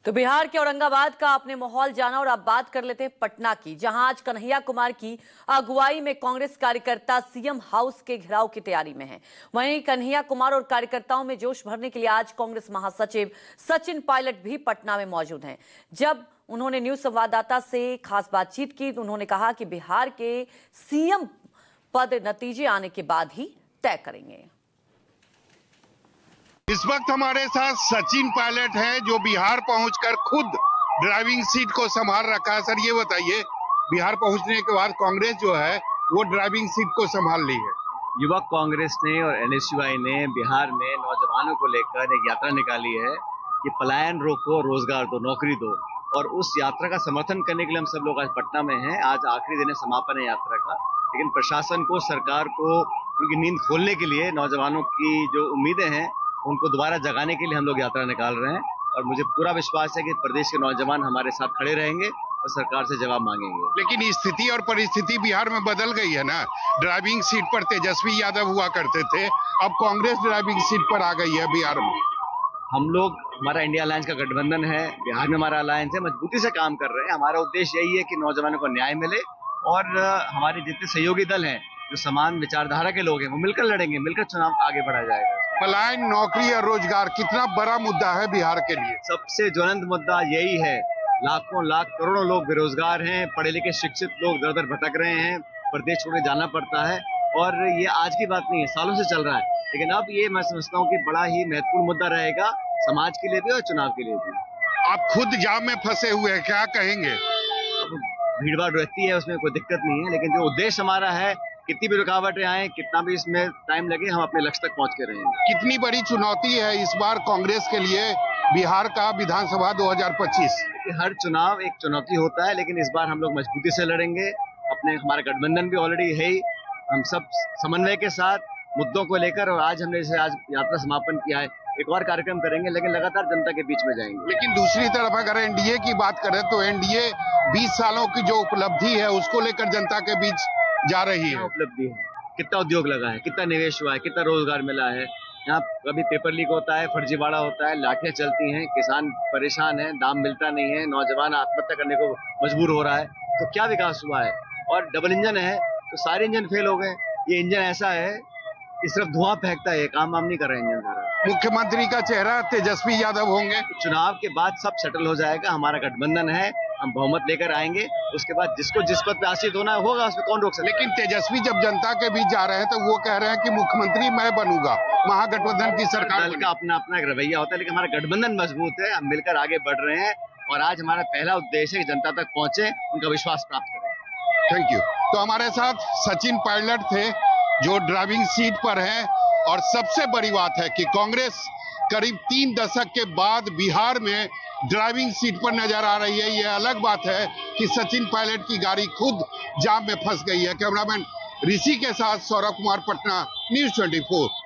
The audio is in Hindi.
तो बिहार के औरंगाबाद का आपने माहौल जाना और अब बात कर लेते हैं पटना की, जहां आज कन्हैया कुमार की अगुवाई में कांग्रेस कार्यकर्ता सीएम हाउस के घेराव की तैयारी में हैं। वहीं कन्हैया कुमार और कार्यकर्ताओं में जोश भरने के लिए आज कांग्रेस महासचिव सचिन पायलट भी पटना में मौजूद हैं। जब उन्होंने न्यूज संवाददाता से खास बातचीत की तो उन्होंने कहा कि बिहार के सीएम पद नतीजे आने के बाद ही तय करेंगे। इस वक्त हमारे साथ सचिन पायलट हैं जो बिहार पहुंचकर खुद ड्राइविंग सीट को संभाल रखा है। सर ये बताइए, बिहार पहुंचने के बाद कांग्रेस जो है वो ड्राइविंग सीट को संभाल ली है। युवक कांग्रेस ने और एनएसयूआई ने बिहार में नौजवानों को लेकर एक यात्रा निकाली है कि पलायन रोको, रोजगार दो, नौकरी दो, और उस यात्रा का समर्थन करने के लिए हम सब लोग आज पटना में हैं। आज आखिरी दिन है, समापन है यात्रा का, लेकिन प्रशासन को, सरकार को उनकी नींद खोलने के लिए, नौजवानों की जो उम्मीदें हैं उनको दोबारा जगाने के लिए हम लोग यात्रा निकाल रहे हैं। और मुझे पूरा विश्वास है कि प्रदेश के नौजवान हमारे साथ खड़े रहेंगे और सरकार से जवाब मांगेंगे। लेकिन स्थिति और परिस्थिति बिहार में बदल गई है ना। ड्राइविंग सीट पर तेजस्वी यादव हुआ करते थे, अब कांग्रेस ड्राइविंग सीट पर आ गई है बिहार में। हम लोग, हमारा इंडिया अलायंस का गठबंधन है, बिहार में हमारा अलायंस है, मजबूती से काम कर रहे हैं। हमारा उद्देश्य यही है कि नौजवानों को न्याय मिले और हमारे जितने सहयोगी दल हैं, जो समान विचारधारा के लोग हैं, वो मिलकर लड़ेंगे, मिलकर चुनाव आगे बढ़ा जाएगा। पलायन, नौकरी और रोजगार कितना बड़ा मुद्दा है बिहार के लिए। सबसे ज्वलंत मुद्दा यही है। लाखों लाख करोड़ों लोग बेरोजगार हैं, पढ़े लिखे शिक्षित लोग दर दर भटक रहे हैं, प्रदेश छोड़ने जाना पड़ता है, और ये आज की बात नहीं है, सालों से चल रहा है। लेकिन अब ये मैं समझता हूँ कि बड़ा ही महत्वपूर्ण मुद्दा रहेगा समाज के लिए भी और चुनाव के लिए भी। आप खुद जाम में फंसे हुए हैं, क्या कहेंगे? भीड़ भाड़ रहती है, उसमें कोई दिक्कत नहीं है, लेकिन जो उद्देश्य हमारा है, कितनी भी रुकावटें आए, कितना भी इसमें टाइम लगे, हम अपने लक्ष्य तक पहुंच के रहेंगे। कितनी बड़ी चुनौती है इस बार कांग्रेस के लिए बिहार का विधानसभा 2025? हर चुनाव एक चुनौती होता है, लेकिन इस बार हम लोग मजबूती से लड़ेंगे। हमारा गठबंधन भी ऑलरेडी है ही, हम सब समन्वय के साथ मुद्दों को लेकर, और आज हमने जैसे आज यात्रा समापन किया है, एक और कार्यक्रम करेंगे, लेकिन लगातार जनता के बीच में जाएंगे। लेकिन दूसरी तरफ अगर एनडीए की बात करें तो एनडीए 20 सालों की जो उपलब्धि है उसको लेकर जनता के बीच जा रही है। उपलब्धि है, कितना उद्योग लगा है, कितना निवेश हुआ है, कितना रोजगार मिला है। यहाँ कभी पेपर लीक होता है, फर्जीवाड़ा होता है, लाठियां चलती हैं, किसान परेशान है, दाम मिलता नहीं है, नौजवान आत्महत्या करने को मजबूर हो रहा है। तो क्या विकास हुआ है? और डबल इंजन है तो सारे इंजन फेल हो गए। ये इंजन ऐसा है कि सिर्फ धुआं फेंकता है, काम वाम नहीं कर रहा है इंजन सारा। मुख्यमंत्री का चेहरा तेजस्वी यादव होंगे। चुनाव के बाद सब सेटल हो जाएगा, हमारा गठबंधन है, हम बहुमत लेकर आएंगे, उसके बाद जिसको जिस पद पे आसीन होना होगा उसमें कौन रोक सकता है। लेकिन तेजस्वी जब जनता के बीच जा रहे हैं तो वो कह रहे हैं कि मुख्यमंत्री मैं बनूंगा, महागठबंधन की सरकार। दल का अपना अपना एक रवैया होता है, लेकिन हमारा गठबंधन मजबूत है, हम मिलकर आगे बढ़ रहे हैं, और आज हमारा पहला उद्देश्य है कि जनता तक पहुंचे, उनका विश्वास प्राप्त करें। Thank you. तो हमारे साथ सचिन पायलट थे जो ड्राइविंग सीट पर हैं, और सबसे बड़ी बात है कि कांग्रेस करीब 3 दशक के बाद बिहार में ड्राइविंग सीट पर नजर आ रही है। यह अलग बात है कि सचिन पायलट की गाड़ी खुद जाम में फंस गई है। कैमरामैन ऋषि के साथ सौरभ कुमार, पटना, न्यूज़ 24।